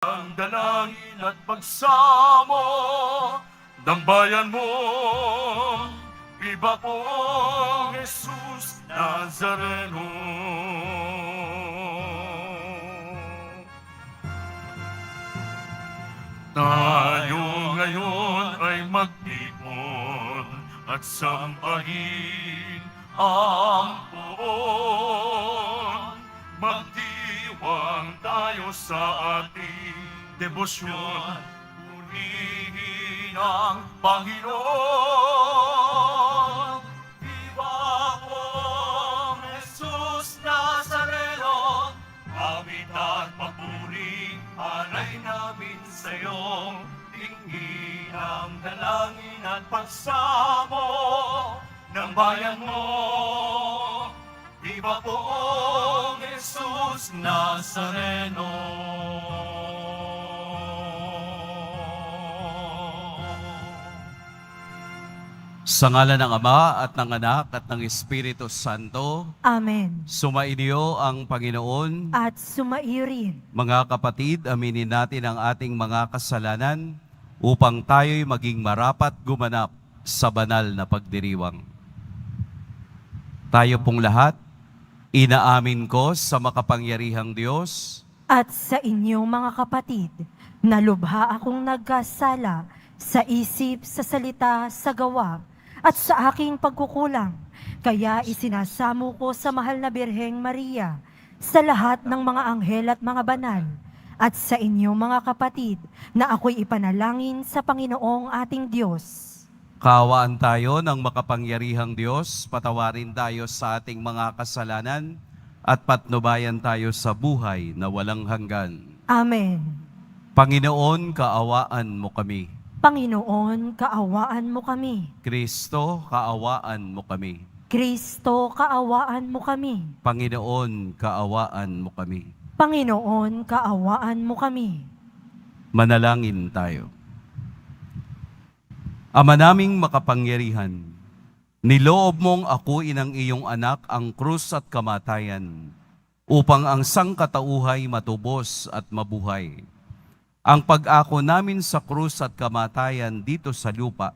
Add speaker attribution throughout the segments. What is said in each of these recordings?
Speaker 1: Ang dalangin at pagsamo ng bayan mo, iba po Jesus Nazareno. Tayo ngayon ay magtipon at sambahin ang poon. Magdiwang tayo sa ating debosyon, purihin ang Panginoon. Viva po Jesus Nazareno, awit at papuri, alay namin sa iyo. Tingin ang dalangin at pagsamo ng bayan mo. Viva poong Jesus Nazareno. Sa ngalan ng Ama at ng Anak at ng Espiritu Santo,
Speaker 2: Amen.
Speaker 1: sumainyo ang Panginoon.
Speaker 2: At sumaiyo rin.
Speaker 1: Mga kapatid, aminin natin ang ating mga kasalanan upang tayo'y maging marapat gumanap sa banal na pagdiriwang. Tayo pong lahat, inaamin ko sa makapangyarihang Diyos
Speaker 2: At sa inyong mga kapatid, na lubha akong nagkasala sa isip, sa salita, sa gawa, at sa aking pagkukulang. Kaya isinasamo ko sa mahal na Birheng Maria, sa lahat ng mga anghel at mga banal, at sa inyong mga kapatid, na ako'y ipanalangin sa Panginoong ating Diyos.
Speaker 1: Kaawaan tayo ng makapangyarihang Diyos, patawarin tayo sa ating mga kasalanan, at patnubayan tayo sa buhay na walang hanggan.
Speaker 2: Amen.
Speaker 1: Panginoon, kaawaan mo kami.
Speaker 2: Panginoon, kaawaan mo kami.
Speaker 1: Kristo, kaawaan mo kami.
Speaker 2: Kristo, kaawaan mo kami.
Speaker 1: Panginoon, kaawaan mo kami.
Speaker 2: Panginoon, kaawaan mo kami.
Speaker 1: Manalangin tayo. Ama naming makapangyarihan, niloob mong akuin ang iyong anak ang krus at kamatayan, upang ang sangkatauhay matubos at mabuhay. Ang pag-ako namin sa krus at kamatayan dito sa lupa,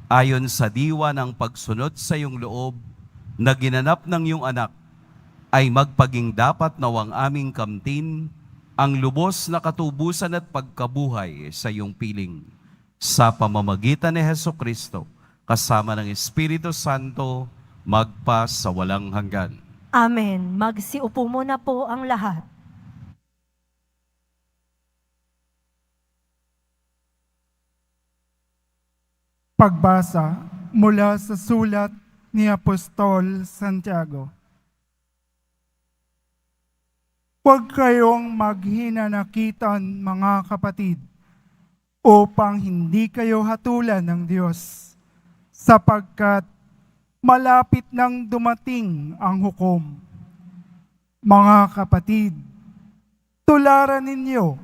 Speaker 1: ayon sa diwa ng pagsunod sa iyong loob na ginanap ng iyong anak, ay magpaging dapat nawang aming kamtin ang lubos na katubusan at pagkabuhay sa iyong piling. Sa pamamagitan ni Hesukristo, kasama ng Espiritu Santo, magpa sa walang hanggan.
Speaker 2: Amen. Magsiupo muna po ang lahat.
Speaker 3: Pagbasa mula sa sulat ni Apostol Santiago. Huwag kayong maghinanakitan, mga kapatid, upang hindi kayo hatulan ng Diyos, sapagkat malapit nang dumating ang hukom. Mga kapatid, tularan ninyo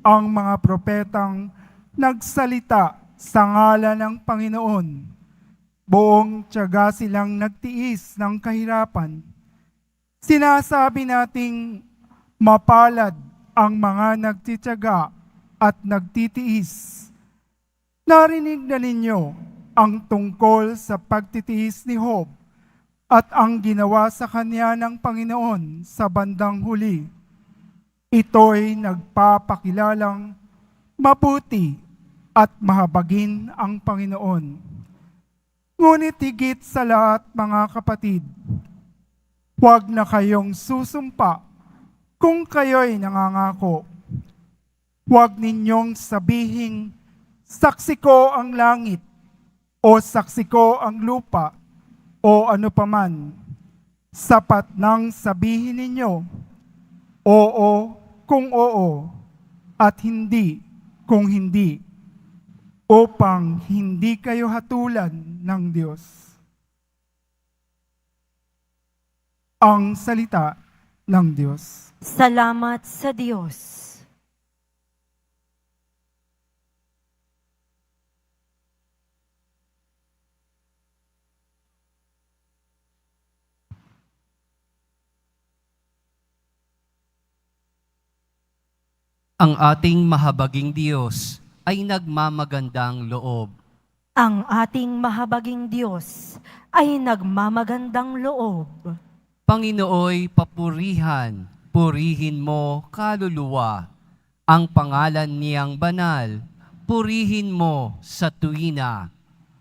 Speaker 3: ang mga propetang nagsalita sa ngalan ng Panginoon. Buong tiyaga silang nagtiis ng kahirapan. Sinasabi nating mapalad ang mga nagtitiyaga at nagtitiis. Narinig na ninyo ang tungkol sa pagtitiis ni Job at ang ginawa sa kanya ng Panginoon sa bandang huli. Ito'y nagpapakilalang mabuti at mahabagin ang Panginoon. Ngunit higit sa lahat, mga kapatid, huwag na kayong susumpa kung kayo'y nangangako. Huwag ninyong sabihing, saksi ko ang langit, o saksi ko ang lupa, o ano paman. Sapat nang sabihin ninyo, oo kung oo, at hindi kung hindi, upang hindi kayo hatulan ng Diyos. Ang salita ng Diyos.
Speaker 2: Salamat sa Diyos.
Speaker 4: Ang ating mahabaging Diyos ay nagmamagandang loob.
Speaker 2: Ang ating mahabaging Diyos ay nagmamagandang loob.
Speaker 4: Panginooy papurihan, purihin mo kaluluwa. Ang pangalan niyang banal, purihin mo sa tuwina.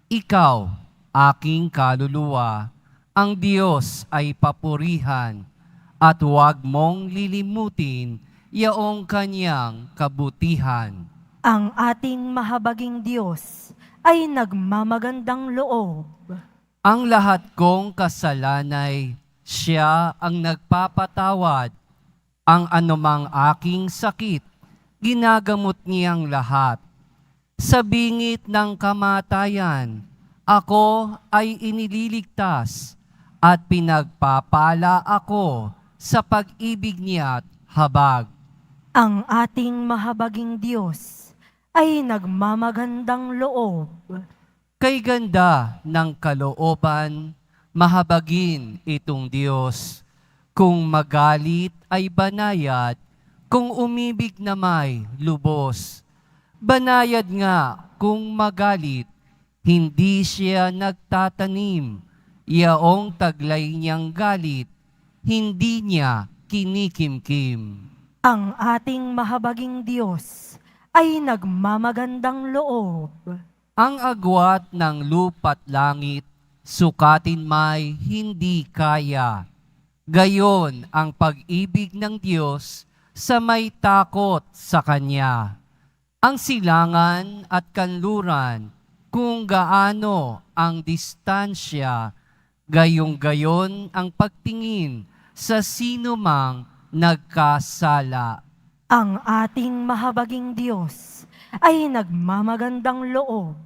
Speaker 4: Ikaw, aking kaluluwa, ang Diyos ay papurihan, at huwag mong lilimutin yaong kanyang kabutihan.
Speaker 2: Ang ating mahabaging Diyos ay nagmamagandang loob.
Speaker 4: Ang lahat kong kasalanay, siya ang nagpapatawad. Ang anumang aking sakit, ginagamot niyang lahat. Sa bingit ng kamatayan, ako ay inililigtas at pinagpapala ako sa pag-ibig niya't habag.
Speaker 2: Ang ating mahabaging Diyos ay nagmamagandang loob.
Speaker 4: Kay ganda ng kalooban, mahabagin itong Diyos. Kung magalit ay banayad, kung umibig na may lubos. Banayad nga kung magalit, hindi siya nagtatanim. Yaong taglay niyang galit, hindi niya kinikimkim.
Speaker 2: Ang ating mahabaging Diyos ay nagmamagandang loob.
Speaker 4: Ang agwat ng lupa't langit, sukatin may hindi kaya. Gayon ang pag-ibig ng Diyos sa may takot sa Kanya. Ang silangan at kanluran, kung gaano ang distansya, gayong-gayon ang pagtingin sa sino mang nagkasala.
Speaker 2: Ang ating mahabaging Diyos ay nagmamagandang loob.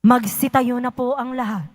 Speaker 2: Magsitayo na po ang lahat.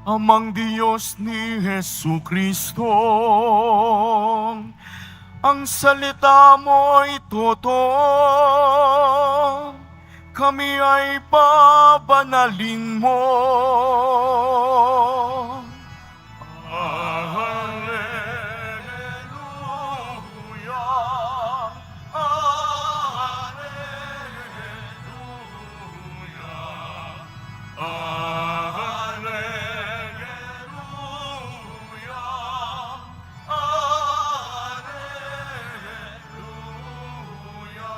Speaker 5: Amang Diyos ni Jesu Kristo, ang salita mo'y totoo, kami ay babanalin mo. Alleluia,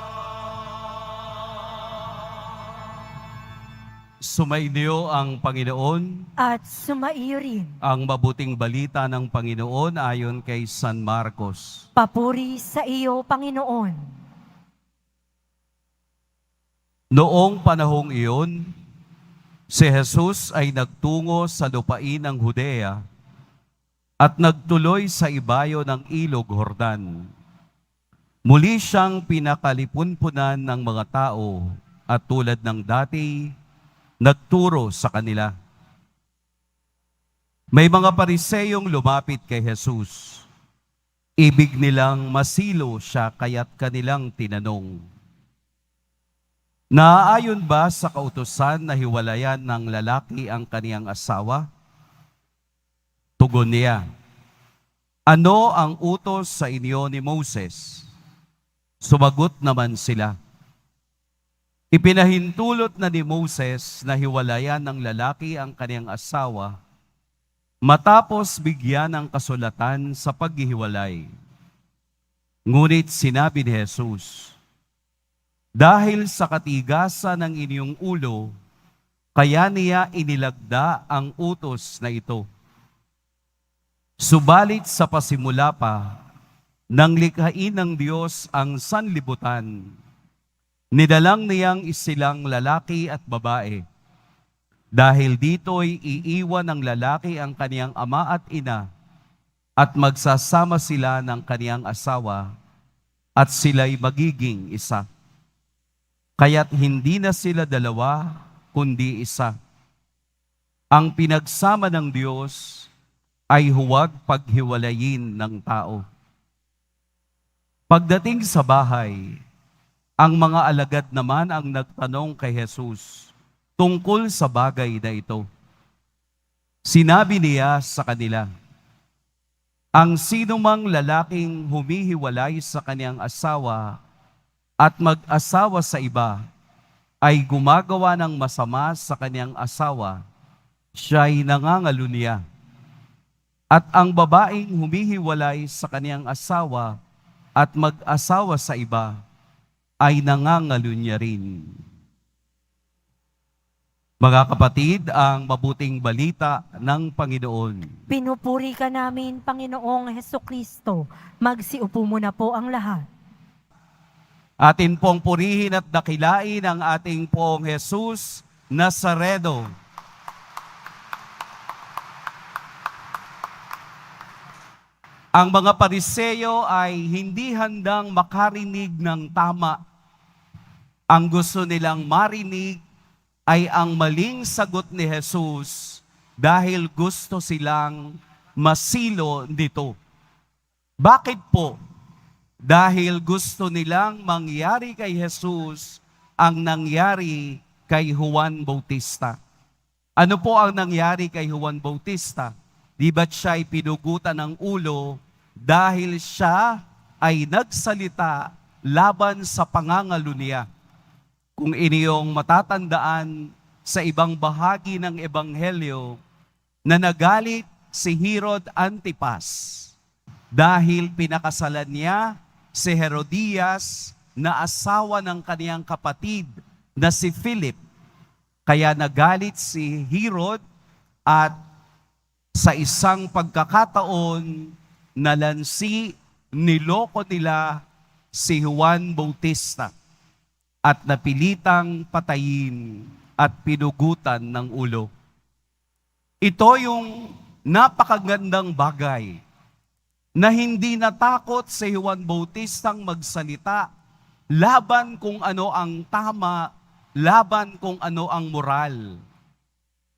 Speaker 1: Sumainyo ang Panginoon,
Speaker 2: At sumaiyo rin.
Speaker 1: ang mabuting balita ng Panginoon ayon kay San Marcos.
Speaker 2: Papuri sa iyo, Panginoon.
Speaker 1: Noong panahong iyon, si Jesus ay nagtungo sa lupain ng Judea at nagtuloy sa ibayo ng ilog Jordan. Muli siyang pinakalipunpunan ng mga tao at tulad ng dati, nagturo sa kanila. May mga pariseyong lumapit kay Jesus. Ibig nilang masilo siya kaya't kanilang tinanong, naaayon ba sa kautusan na hiwalayan ng lalaki ang kaniyang asawa? Tugon niya, ano ang utos sa inyo ni Moses? Sumagot naman sila, ipinahintulot na ni Moses na hiwalayan ng lalaki ang kaniyang asawa matapos bigyan ng kasulatan sa paghihiwalay. Ngunit sinabi ni Jesus, dahil sa katigasan ng inyong ulo, kaya niya inilagda ang utos na ito. Subalit sa pasimula pa, nang likhain ng Diyos ang sanlibutan, nidalang niyang isilang lalaki at babae. Dahil dito'y iiwan ng lalaki ang kaniyang ama at ina at magsasama sila ng kaniyang asawa at sila'y magiging isa. Kaya't hindi na sila dalawa, kundi isa. Ang pinagsama ng Diyos ay huwag paghiwalayin ng tao. Pagdating sa bahay, ang mga alagad naman ang nagtanong kay Jesus tungkol sa bagay na ito. Sinabi niya sa kanila, ang sinumang lalaking humihiwalay sa kaniyang asawa at mag-asawa sa iba ay gumagawa ng masama sa kaniyang asawa, siya'y nangangalunya. At ang babaeng humihiwalay sa kaniyang asawa at mag-asawa sa iba ay nangangalunya rin. Mga kapatid, ang mabuting balita ng Panginoon.
Speaker 2: Pinupuri ka namin, Panginoong Hesukristo. Magsiupo muna po ang lahat.
Speaker 1: Atin pong purihin at dakilain ang ating pong Jesus Nazareno. Ang mga Pariseyo ay hindi handang makarinig ng tama. Ang gusto nilang marinig ay ang maling sagot ni Jesus dahil gusto silang masilo dito. Bakit po? Dahil gusto nilang mangyari kay Jesus ang nangyari kay Juan Bautista. Ano po ang nangyari kay Juan Bautista? Di ba't siya ay pinugutan ng ulo dahil siya ay nagsalita laban sa pangangalunya? Kung inyong matatandaan sa ibang bahagi ng Ebanghelyo na nagalit si Herod Antipas dahil pinakasalan niya si Herodias na asawa ng kaniyang kapatid na si Philip. Kaya nagalit si Herod at sa isang pagkakataon niloko nila si Juan Bautista at napilitang patayin at pinugutan ng ulo. Ito yung napakagandang bagay na hindi natakot si Juan Bautistang magsalita laban kung ano ang tama, laban kung ano ang moral.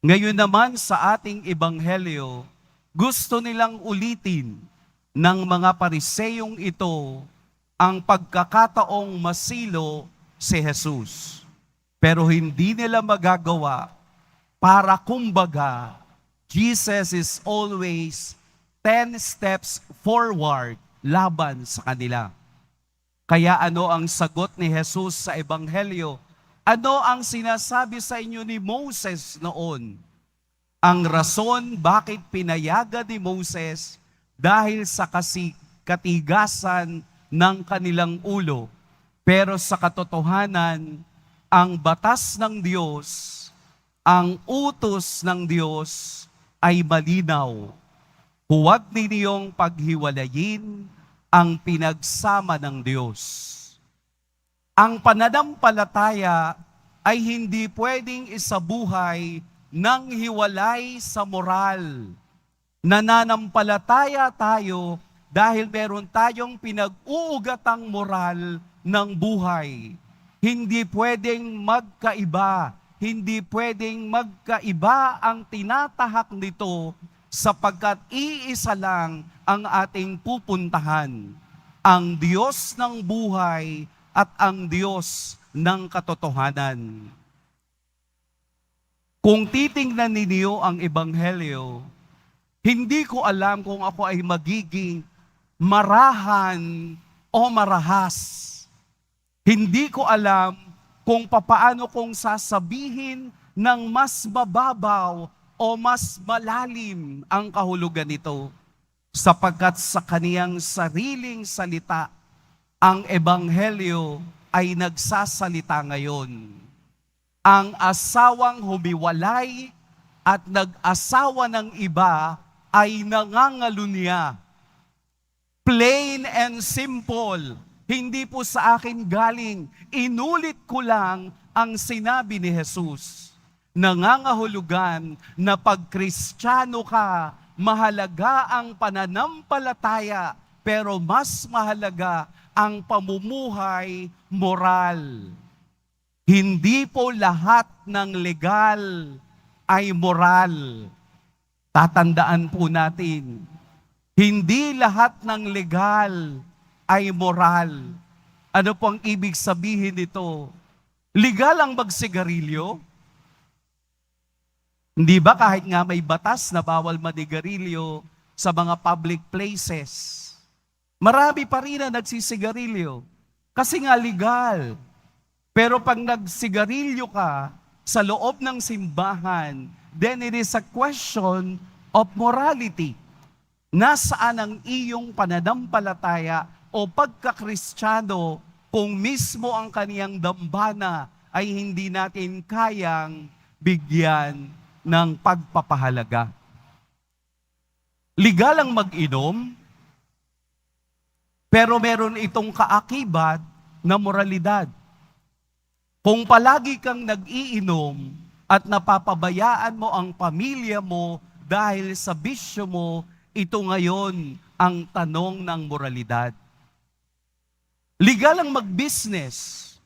Speaker 1: Ngayon naman sa ating ebanghelyo, gusto nilang ulitin ng mga Pariseyong ito ang pagkakataong masilo si Jesus. Pero hindi nila magagawa para kumbaga, Jesus is always 10 steps forward laban sa kanila. Kaya ano ang sagot ni Jesus sa Ebanghelyo? Ano ang sinasabi sa inyo ni Moses noon? Ang rason bakit pinayagan ni Moses dahil sa katigasan ng kanilang ulo. Pero sa katotohanan, ang batas ng Diyos, ang utos ng Diyos ay malinaw. Huwag ninyong paghiwalayin ang pinagsama ng Diyos. Ang pananampalataya ay hindi pwedeng isabuhay ng hiwalay sa moral. Nananampalataya tayo dahil meron tayong pinag-uugatang moral ng buhay. Hindi pwedeng magkaiba. Hindi pwedeng magkaiba ang tinatahak nito sapagkat iisa lang ang ating pupuntahan. Ang Diyos ng buhay at ang Diyos ng katotohanan. Kung titingnan ninyo ang Ebanghelyo, hindi ko alam kung ako ay magiging marahan o marahas. Hindi ko alam kung papaano kong sasabihin ng mas mababaw o mas malalim ang kahulugan nito. Sapagkat sa kaniyang sariling salita, ang Ebanghelyo ay nagsasalita ngayon. Ang asawang humiwalay at nag-asawa ng iba ay nangangalunya. Plain and simple. Hindi po sa akin galing. Inulit ko lang ang sinabi ni Jesus. Nangangahulugan na pag Kristiyano ka, mahalaga ang pananampalataya, pero mas mahalaga ang pamumuhay moral. Hindi po lahat ng legal ay moral. Tatandaan po natin, hindi lahat ng legal ay moral. Ano po ang ibig sabihin nito? Legal ang magsigarilyo? Hindi ba kahit nga may batas na bawal manigarilyo sa mga public places, marami pa rin na nagsisigarilyo kasi nga legal. Pero pag nagsigarilyo ka sa loob ng simbahan, then it is a question of morality. Nasaan ang iyong pananampalataya o pagkakristyano kung mismo ang kaniyang dambana ay hindi natin kayang bigyan ng pagpapahalaga. Legal ang mag-inom, pero meron itong kaakibat na moralidad. Kung palagi kang nag-iinom at napapabayaan mo ang pamilya mo dahil sa bisyo mo, ito ngayon ang tanong ng moralidad. Legal ang mag-business.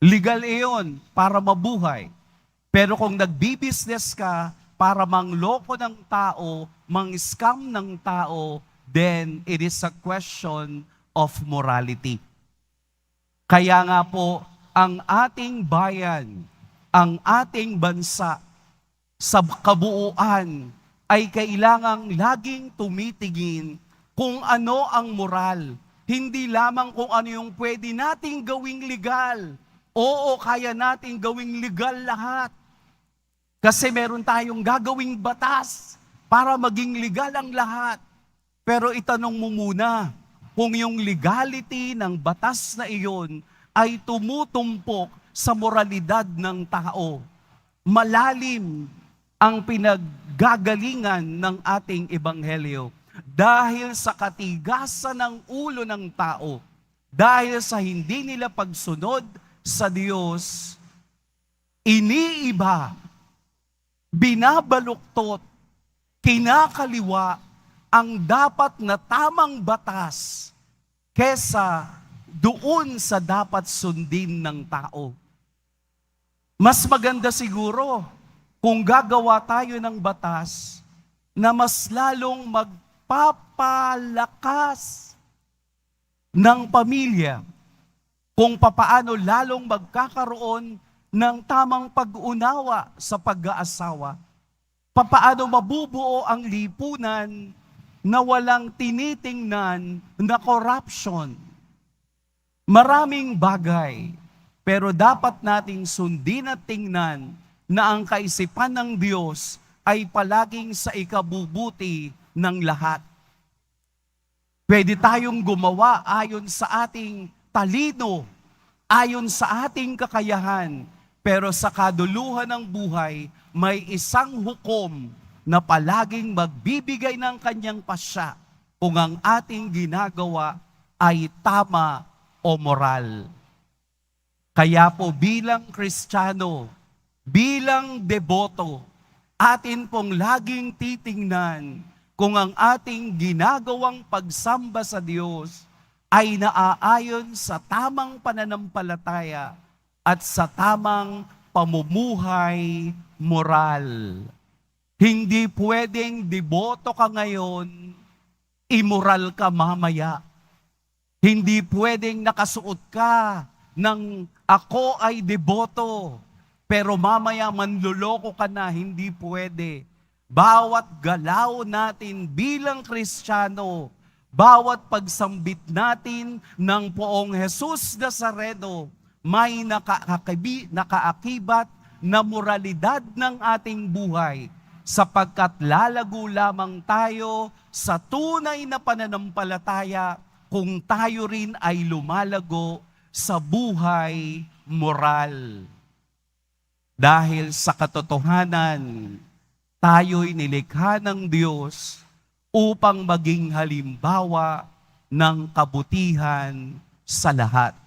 Speaker 1: Legal iyon para mabuhay. Pero kung nagbi-business ka para mangloko ng tao, mang-scam ng tao, then it is a question of morality. Kaya nga po, ang ating bayan, ang ating bansa, sa kabuuan, ay kailangang laging tumitingin kung ano ang moral. Hindi lamang kung ano yung pwede nating gawing legal. Oo, kaya nating gawing legal lahat. Kasi meron tayong gagawing batas para maging legal ang lahat. Pero itanong mo muna kung yung legality ng batas na iyon ay tumutumpok sa moralidad ng tao. Malalim ang pinaggagalingan ng ating ebanghelyo dahil sa katigasan ng ulo ng tao, dahil sa hindi nila pagsunod sa Diyos, iniiba, binabaluktot, kinakaliwa ang dapat na tamang batas kesa doon sa dapat sundin ng tao. Mas maganda siguro kung gagawa tayo ng batas na mas lalong magpapalakas ng pamilya, kung papaano lalong magkakaroon ng tamang pag-unawa sa pag-aasawa, papaano mabubuo ang lipunan na walang tinitingnan na corruption. Maraming bagay, pero dapat nating sundin at tingnan na ang kaisipan ng Diyos ay palaging sa ikabubuti ng lahat. Pwede tayong gumawa ayon sa ating talino, ayon sa ating kakayahan, pero sa kaduluhan ng buhay, may isang hukom na palaging magbibigay ng kanyang pasya kung ang ating ginagawa ay tama o moral. Kaya po bilang Kristiyano, bilang deboto, atin pong laging titingnan kung ang ating ginagawang pagsamba sa Diyos ay naaayon sa tamang pananampalataya at sa tamang pamumuhay moral. Hindi pwedeng deboto ka ngayon, immoral ka mamaya. Hindi pwedeng nakasuot ka ng ako ay deboto, pero mamaya manloloko ka na, hindi pwede. Bawat galaw natin bilang Kristiyano, bawat pagsambit natin ng Poong Jesus Nazareno, may nakaakibat na moralidad ng ating buhay, sapagkat lalago lamang tayo sa tunay na pananampalataya kung tayo rin ay lumalago sa buhay moral. Dahil sa katotohanan, tayo'y nilikha ng Diyos upang maging halimbawa ng kabutihan sa lahat.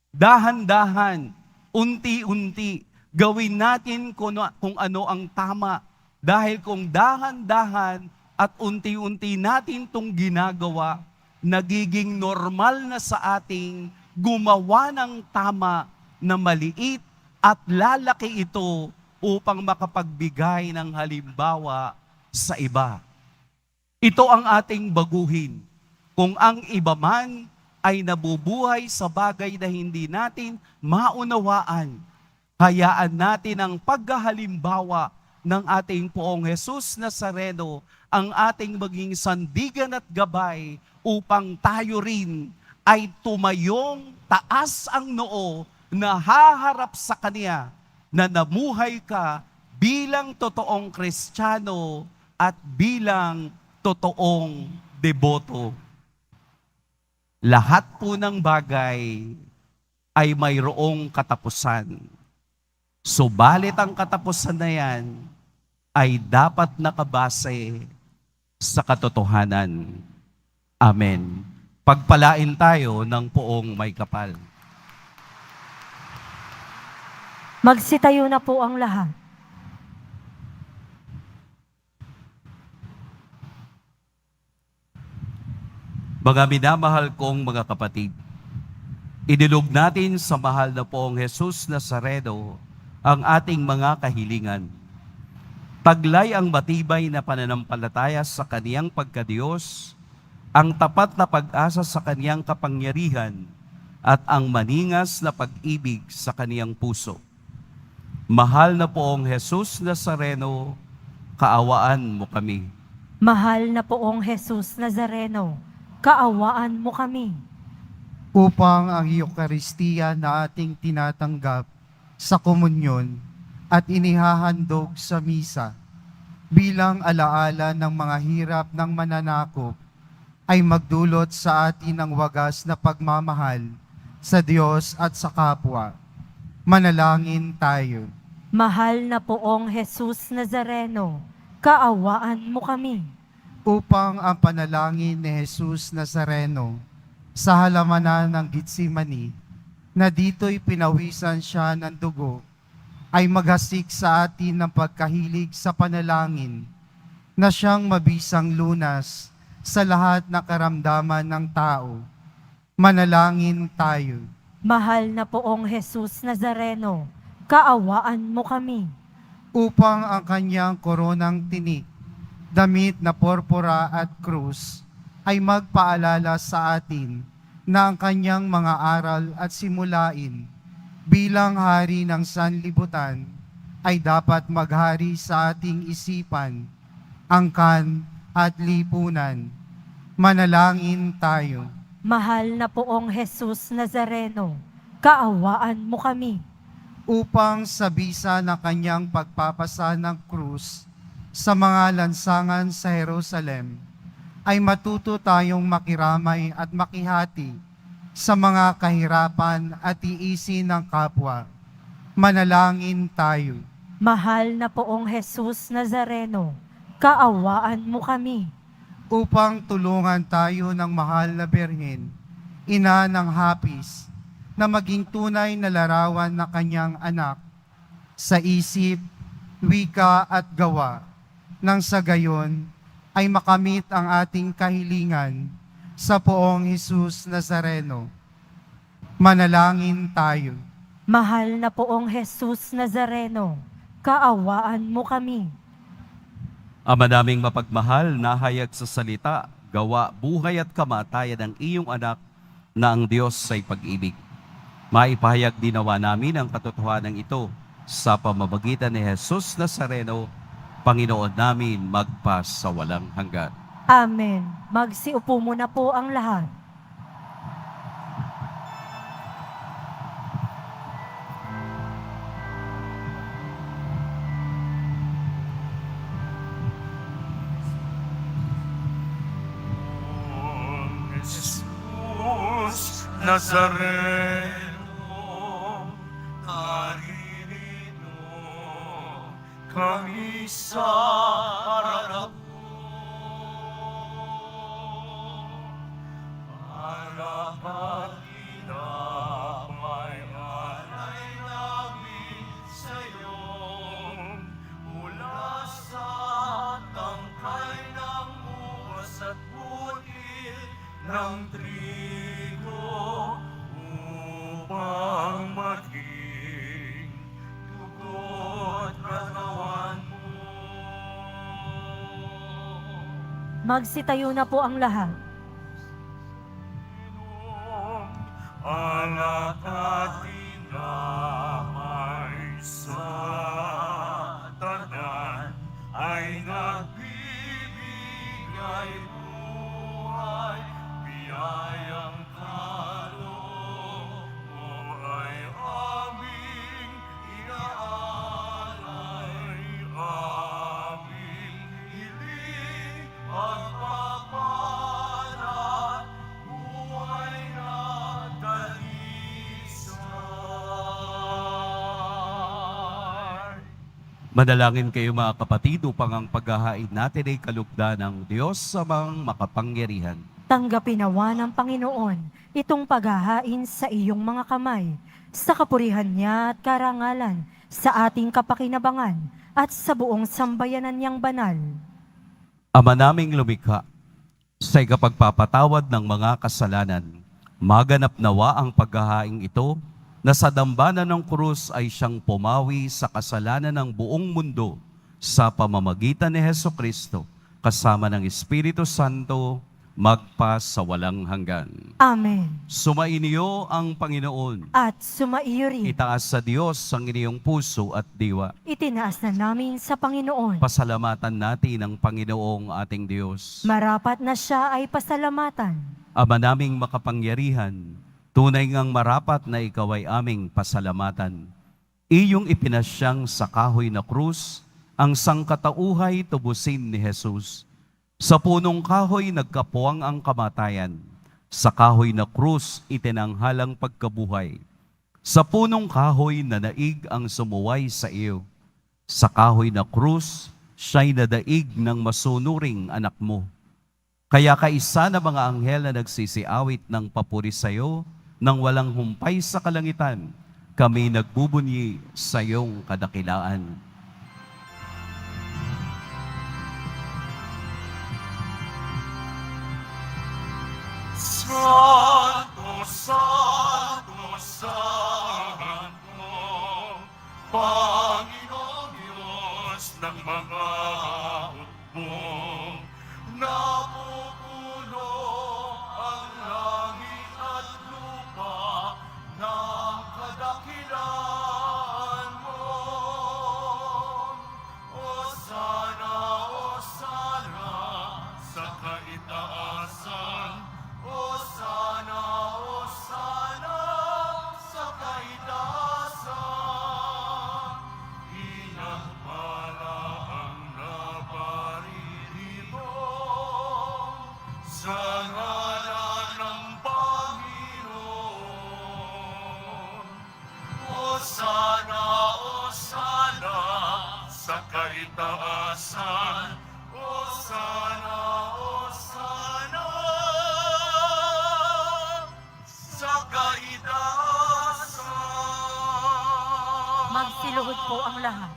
Speaker 1: Dahan-dahan, unti-unti, gawin natin kung ano ang tama. Dahil kung dahan-dahan at unti-unti natin itong ginagawa, nagiging normal na sa ating gumawa ng tama na maliit at lalaki ito upang makapagbigay ng halimbawa sa iba. Ito ang ating baguhin. Kung ang iba man ay nabubuhay sa bagay na hindi natin maunawaan, hayaan natin ang paghahalimbawa ng ating Poong Jesus Nazareno ang ating maging sandigan at gabay upang tayo rin ay tumayong taas ang noo na haharap sa Kanya na namuhay ka bilang totoong Kristiyano at bilang totoong deboto. Lahat po ng bagay ay mayroong katapusan. Subalit ang katapusan na yan ay dapat nakabase sa katotohanan. Amen. Pagpalain tayo ng Poong May Kapal.
Speaker 2: Magsitayo na po ang lahat.
Speaker 1: Mga minamahal kong mga kapatid, inilog natin sa mahal na Poong Jesus Nazareno ang ating mga kahilingan. Taglay ang matibay na pananampalataya sa Kaniyang pagkadiyos, ang tapat na pag-asa sa Kaniyang kapangyarihan, at ang maningas na pag-ibig sa Kaniyang puso. Mahal na Poong Jesus Nazareno, kaawaan mo kami.
Speaker 2: Mahal na Poong Jesus Nazareno, kaawaan mo kami.
Speaker 3: Upang ang Eucharistia na ating tinatanggap sa komunyon at inihahandog sa misa bilang alaala ng mga hirap ng mananakop ay magdulot sa atin ng wagas na pagmamahal sa Diyos at sa kapwa. Manalangin tayo.
Speaker 2: Mahal na Poong Jesus Nazareno, kaawaan mo kami.
Speaker 3: Upang ang panalangin ni Jesus Nazareno sa halamanan ng Gitsemani, na dito'y pinawisan siya ng dugo, ay maghasik sa atin ng pagkahilig sa panalangin, na siyang mabisang lunas sa lahat ng karamdaman ng tao. Manalangin tayo.
Speaker 2: Mahal na Poong Jesus Nazareno, kaawaan mo kami.
Speaker 3: Upang ang kanyang koronang tinik, damit na porpora at krus, ay magpaalala sa atin na ang kanyang mga aral at simulain bilang hari ng sanlibutan ay dapat maghari sa ating isipan, angkan at lipunan. Manalangin tayo.
Speaker 2: Mahal na Poong Jesus Nazareno, kaawaan mo kami.
Speaker 3: Upang sa bisa ng kanyang pagpapasa ng krus sa mga lansangan sa Jerusalem, ay matuto tayong makiramay at makihati sa mga kahirapan at tiisin ng kapwa. Manalangin tayo.
Speaker 2: Mahal na Poong Jesus Nazareno, kaawaan mo kami.
Speaker 3: Upang tulungan tayo ng mahal na Birhen, ina ng hapis, na maging tunay na larawan na kanyang anak sa isip, wika at gawa, nang sa gayon ay makamit ang ating kahilingan sa Poong Jesus Nazareno. Manalangin tayo.
Speaker 2: Mahal na Poong Jesus Nazareno, kaawaan mo kami.
Speaker 1: Ama naming mapagmahal, nahayag sa salita, gawa, buhay at kamatayan ng iyong anak na ang Diyos ay pag-ibig. Maipahayag dinawa namin ang katotohanan ito sa pamamagitan ni Jesus Nazareno, Panginoon namin magpa sa walang hanggan.
Speaker 2: Amen. Magsiupo muna po ang lahat.
Speaker 5: Jesus Nazareno, naririto kami sa harap mo. Para pagkinamay alay namin sa'yo, mula sa tangkay ng buwas at butil ng upang maging dugo't katawan mo.
Speaker 2: Magsitayo na po ang lahat.
Speaker 5: Alak at tinapay sa tanan ay nagbibigay buhay, biyayang kaloob mo ay aming inaalay, aming hiling pagpapalat, buhay na dalisay.
Speaker 1: Manalangin kayo mga kapatid upang ang paghahain natin ay kalugdan ng Diyos sa mga makapangyarihan.
Speaker 2: Tanggapin nawa ng Panginoon itong paghahain sa iyong mga kamay, sa kapurihan niya at karangalan, sa ating kapakinabangan at sa buong sambayanan niyang banal.
Speaker 1: Ama naming lumikha, sa ikapagpapatawad ng mga kasalanan, maganap nawa ang paghahaing ito na sa dambana ng krus ay siyang pumawi sa kasalanan ng buong mundo sa pamamagitan ni Hesukristo kasama ng Espiritu Santo magpa sa walang hanggan.
Speaker 2: Amen.
Speaker 1: Sumainiyo ang Panginoon.
Speaker 2: At sumaiyo rin.
Speaker 1: Itaas sa Diyos ang inyong puso at diwa.
Speaker 2: Itinaas na namin sa Panginoon.
Speaker 1: Pasalamatan natin ang Panginoong ating Diyos.
Speaker 2: Marapat na siya ay pasalamatan.
Speaker 1: Ama naming makapangyarihan, tunay ngang marapat na ikaw ay aming pasalamatan. Iyong ipinasyang sa kahoy na krus, ang sangkatauhay tubusin ni Jesus. Sa punong kahoy nagkapuwang ang kamatayan. Sa kahoy na krus itinanghalang pagkabuhay. Sa punong kahoy na naig ang sumuway sa iyo. Sa kahoy na krus, siya'y nadaig ng masunuring anak mo. Kaya kaisa na mga anghel na nagsisiawit ng papuri sa iyo, nang walang humpay sa kalangitan, kami nagbubunyi sa iyong kadakilaan.
Speaker 5: Santo, Santo, Santo, Panginoong Diyos ng mga hukbo, napupuno ang langit at lupa ng kadakilaan mo. Hosana, Hosana, sa kaitaasan. Hosana, Hosana, sa kaitaasan. Pinagpala ang naparirito sa ngalan ng Panginoon. Hosana, Hosana, sa kaitaasan. Hosana, Hosana, sa kaitaasan.
Speaker 2: Magsiluhod po ang lahat.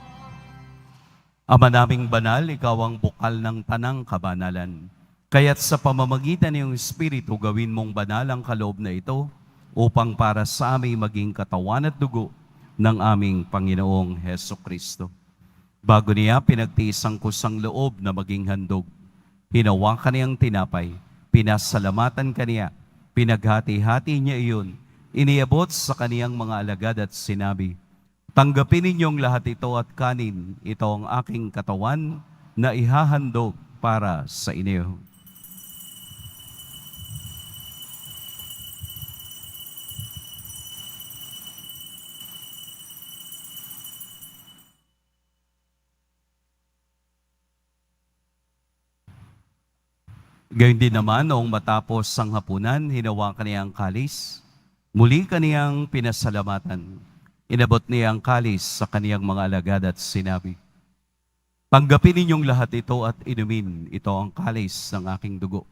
Speaker 1: Ama naming banal, ikaw ang bukal ng tanang kabanalan. Kaya't sa pamamagitan ng iyong Espiritu, gawin mong banal ang kaloob na ito upang para sa amin maging katawan at dugo ng aming Panginoong Heso Kristo. Bago niya pinagtiis ang kusang loob na maging handog, hinawakan niyang tinapay, pinasalamatan kaniya, pinaghati-hati niya iyon, iniabot sa kaniyang mga alagad at sinabi, "Tanggapin ninyong lahat ito at kanin, ito ang aking katawan na ihahandog para sa inyo." Gayun din naman, noong matapos ang hapunan, hinawakan niya ang kalis. Muli kaniyang pinasalamatan. Inabot niya ang kalis sa kaniyang mga alagad at sinabi, "Tanggapin ninyong lahat ito at inumin. Ito ang kalis ng aking dugo.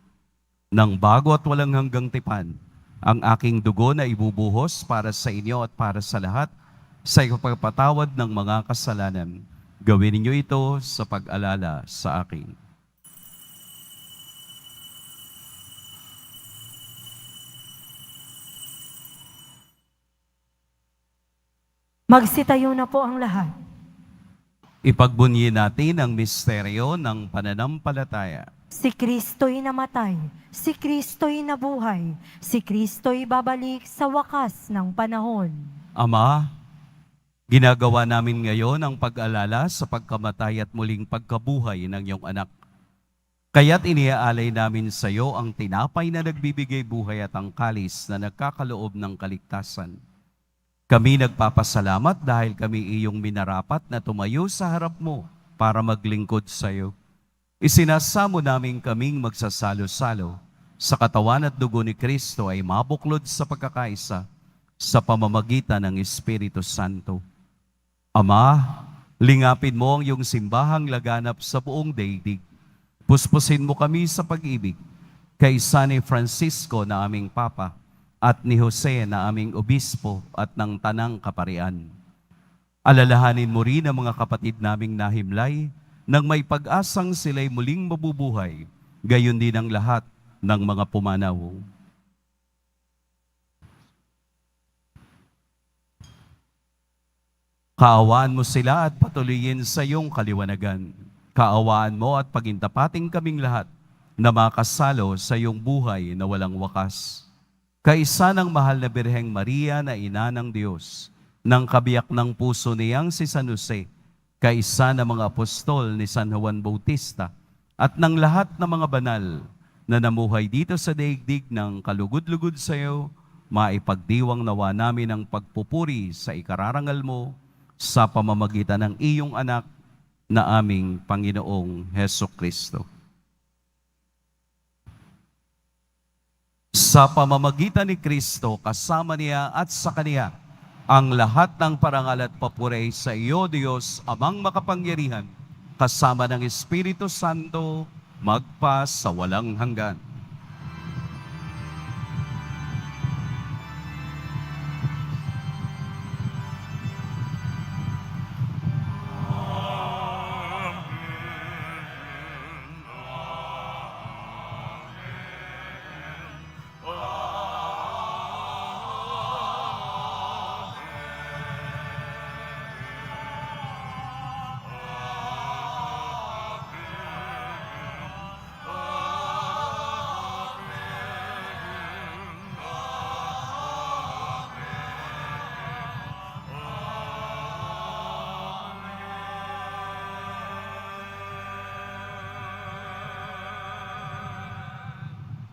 Speaker 1: Nang bago at walang hanggang tipan, ang aking dugo na ibubuhos para sa inyo at para sa lahat sa ipagpatawad ng mga kasalanan. Gawin ninyo ito sa pag-alala sa akin."
Speaker 2: Magsitayo na po ang lahat.
Speaker 1: Ipagbunyi natin ang misteryo ng pananampalataya.
Speaker 2: Si Kristo'y namatay, si Kristo'y nabuhay, si Kristo'y babalik sa wakas ng panahon.
Speaker 1: Ama, ginagawa namin ngayon ang pag-alala sa pagkamatay at muling pagkabuhay ng iyong anak. Kaya't iniaalay namin sa iyo ang tinapay na nagbibigay buhay at ang kalis na nagkakaloob ng kaligtasan. Kami nagpapasalamat dahil kami iyong minarapat na tumayo sa harap mo para maglingkod sa iyo. Isinasamo namin kaming magsasalo-salo sa katawan at dugo ni Kristo ay mabuklod sa pagkakaisa sa pamamagitan ng Espiritu Santo. Ama, lingapin mo ang iyong simbahang laganap sa buong daigdig. Puspusin mo kami sa pag-ibig kay San Francisco na aming Papa at ni Jose na aming Obispo at ng Tanang Kaparian. Alalahanin mo rin ang mga kapatid naming nahimlay nang may pag-asang sila'y muling mabubuhay, gayon din ang lahat ng mga pumanaw. Kaawaan mo sila at patuloyin sa iyong kaliwanagan. Kaawaan mo at pagintapating kaming lahat na makasalo sa iyong buhay na walang wakas. Kaisa ng mahal na Birheng Maria na ina ng Diyos, ng kabiyak ng puso niyang si San Jose, kaisa ng mga apostol ni San Juan Bautista, at ng lahat ng mga banal na namuhay dito sa daigdig ng kalugod-lugod sa iyo, maipagdiwang nawa namin ang pagpupuri sa ikararangal mo sa pamamagitan ng iyong anak na aming Panginoong Heso Kristo. Sa pamamagitan ni Kristo, kasama niya at sa Kaniya, ang lahat ng parangal at papuri sa iyo, Diyos, Amang makapangyarihan, kasama ng Espiritu Santo, magpa sa walang hanggan.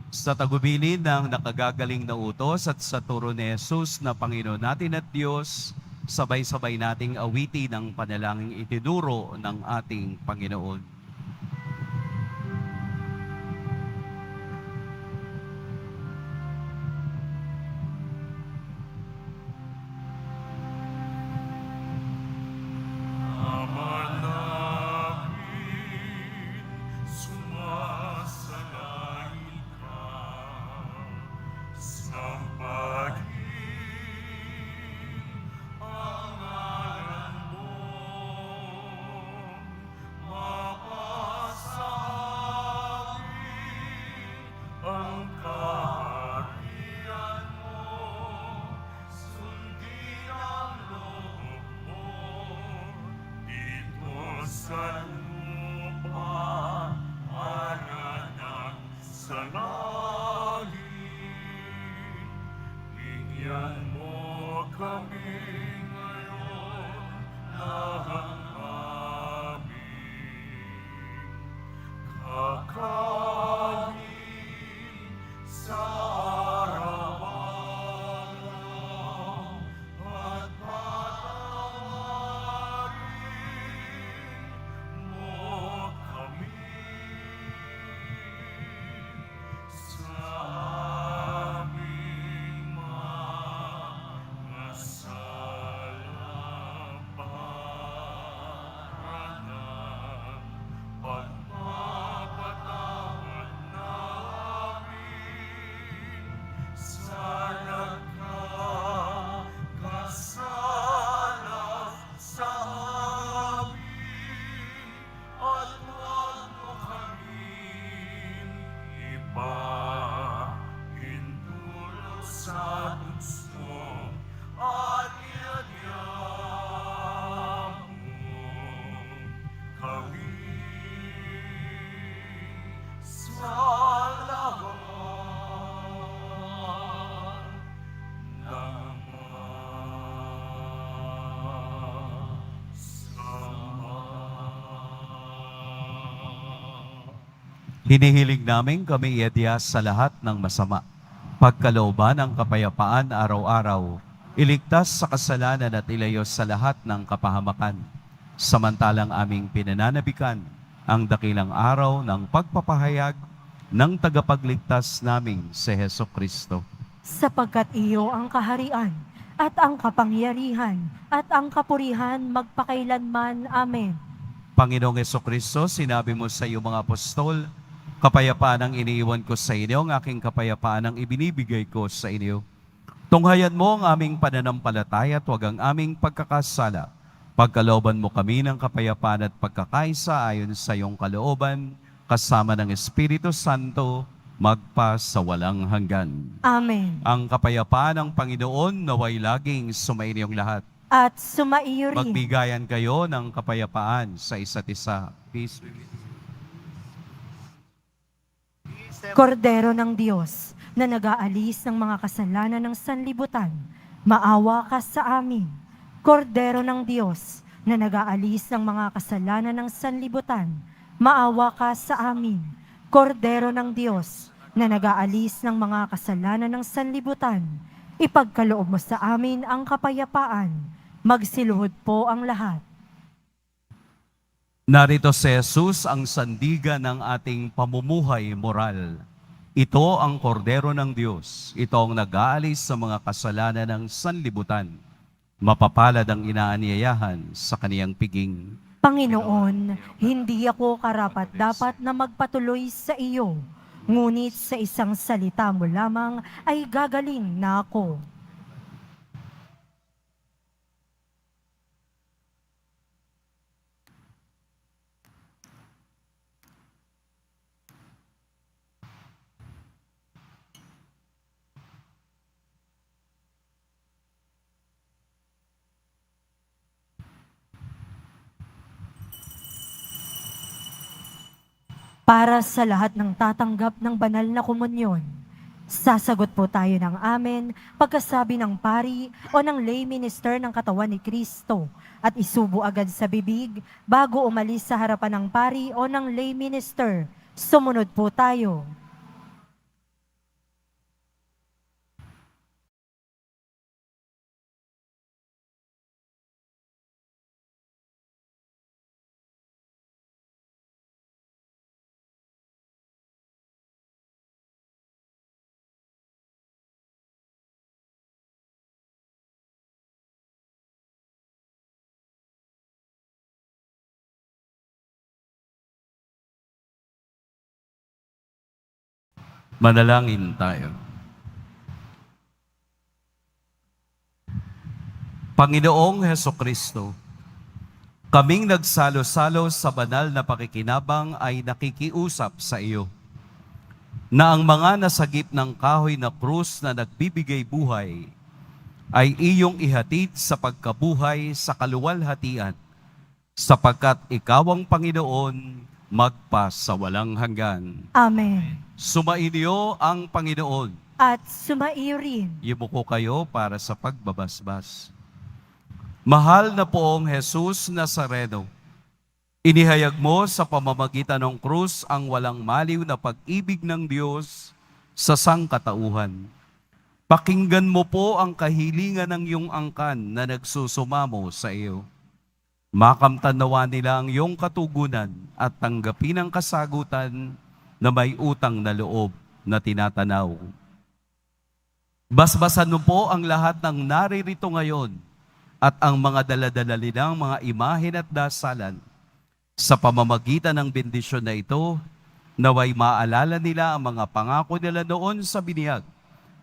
Speaker 1: Sa tagubilin ng nakagagaling na utos at sa turo ni Jesus na Panginoon natin at Diyos, sabay-sabay nating awitin ang panalangin itinuro ng ating Panginoon.
Speaker 5: Ama namin, sumasalangit ka, sambahin ang ngalan mo, mapasa amin ang kaharian mo, sundin ang loob mo, dito sa lupa, maranak sa langit. Bigyan mo kami ngayon ng aming kakanin sa araw-araw at patawarin mo kami sa aming mga sala.
Speaker 1: Hinihiling namin kami iadya sa lahat ng masama. Pagkalooban ng kapayapaan araw-araw, iligtas sa kasalanan at ilayo sa lahat ng kapahamakan. Samantalang aming pinananabikan ang dakilang araw ng pagpapahayag ng tagapagligtas naming si Heso Kristo.
Speaker 2: Sapagkat iyo ang kaharian at ang kapangyarihan at ang kapurihan magpakailanman. Amen.
Speaker 1: Panginoong Heso Kristo, sinabi mo sa iyong mga apostol, kapayapaan ang iniiwan ko sa inyo, ang aking kapayapaan ang ibinibigay ko sa inyo. Tunghayan mo ang aming pananampalataya at huwag ang aming pagkakasala. Pagkalooban mo kami ng kapayapaan at pagkakaisa ayon sa iyong kalooban, kasama ng Espiritu Santo, magpa sa walang hanggan.
Speaker 2: Amen.
Speaker 1: Ang kapayapaan ng Panginoon naway laging sumainyong lahat.
Speaker 2: At sumaiyo rin.
Speaker 1: Magbigayan kayo ng kapayapaan sa isa't isa. Peace be with you.
Speaker 2: Kordero ng Diyos na nag-aalis ng mga kasalanan ng sanlibutan, maawa ka sa amin. Kordero ng Diyos na nag-aalis ng mga kasalanan ng sanlibutan, maawa ka sa amin. Kordero ng Diyos na nag-aalis ng mga kasalanan ng sanlibutan, ipagkaloob mo sa amin ang kapayapaan. Magsiluhod po ang lahat.
Speaker 1: Narito si Jesus ang sandigan ng ating pamumuhay moral. Ito ang kordero ng Diyos. Ito ang nag-aalis sa mga kasalanan ng sanlibutan. Mapapalad ang inaanyayahan sa kaniyang piging.
Speaker 2: Panginoon, hindi ako karapat-dapat na magpatuloy sa iyo, ngunit sa isang salita mo lamang ay gagaling na ako. Para sa lahat ng tatanggap ng banal na komunyon, sasagot po tayo ng amen pagkasabi ng pari o ng lay minister ng katawan ni Kristo at isubo agad sa bibig bago umalis sa harapan ng pari o ng lay minister. Sumunod po tayo.
Speaker 1: Manalangin tayo. Panginoong Heso Kristo, kaming nagsalo-salo sa banal na pakikinabang ay nakikiusap sa iyo na ang mga nasagip ng kahoy na krus na nagbibigay buhay ay iyong ihatid sa pagkabuhay sa kaluwalhatian, sapagkat ikaw ang Panginoon magpa sa walang hanggan.
Speaker 2: Amen.
Speaker 1: Sumainyo ang Panginoon.
Speaker 2: At sumaiyo rin.
Speaker 1: Yumuko kayo para sa pagbabasbas. Mahal na poong Jesus Nazareno, inihayag mo sa pamamagitan ng krus ang walang maliw na pag-ibig ng Diyos sa sangkatauhan. Pakinggan mo po ang kahilingan ng iyong angkan na nagsusumamo sa iyo. Makamtan nawa nila ang iyong katugunan at tanggapin ang kasagutan na may utang na loob na tinatanaw. Basbasan mo po ang lahat ng naririto ngayon at ang mga daladala nilang mga imahen at dasalan. Sa pamamagitan ng bendisyon na ito, naway maalala nila ang mga pangako nila noon sa biniyag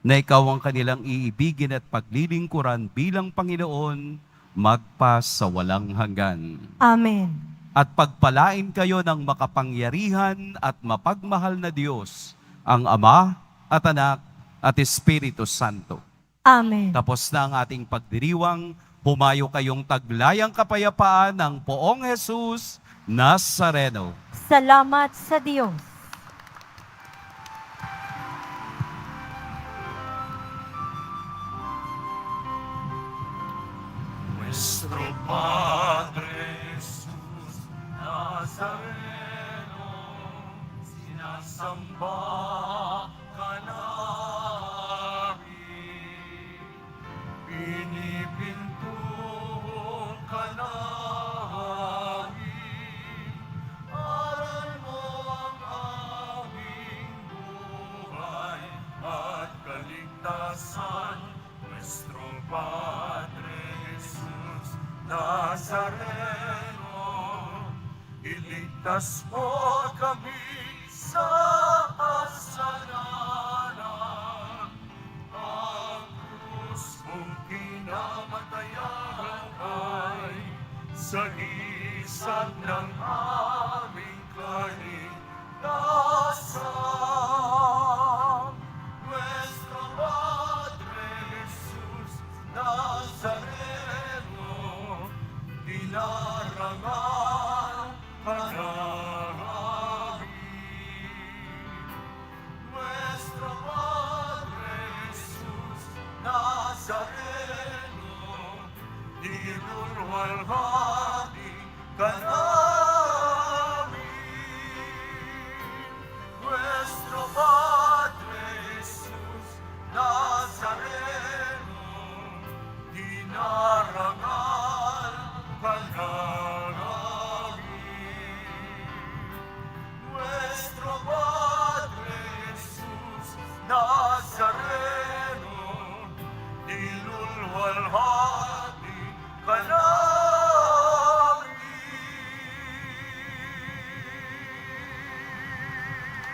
Speaker 1: na ikaw ang kanilang iibigin at paglilingkuran bilang Panginoon magpa sa walang hanggan.
Speaker 2: Amen.
Speaker 1: At pagpalain kayo ng makapangyarihan at mapagmahal na Diyos, ang Ama at Anak at Espiritu Santo.
Speaker 2: Amen.
Speaker 1: Tapos na ang ating pagdiriwang, humayo kayong taglayang kapayapaan ng poong Jesus Nazareno.
Speaker 2: Salamat sa Diyos.
Speaker 5: Nuestro Padre Jesús Nazareno, ka namin, aral mo ang aming buhay at kaligtasan, Nuestro Padre Jesus Nazareno, iligtas mo kami sa kasalanan. Ang krus mong kinamatayan ay sagisag ng aming kaligtasan. Nuestro Padre Jesus Nazareno, dinarangan ka namin. Nuestro Padre Jesus Nazareno, dinulwalhati ka namin. Nuestro Padre Jesus Nazareno, dinarangal ka namin.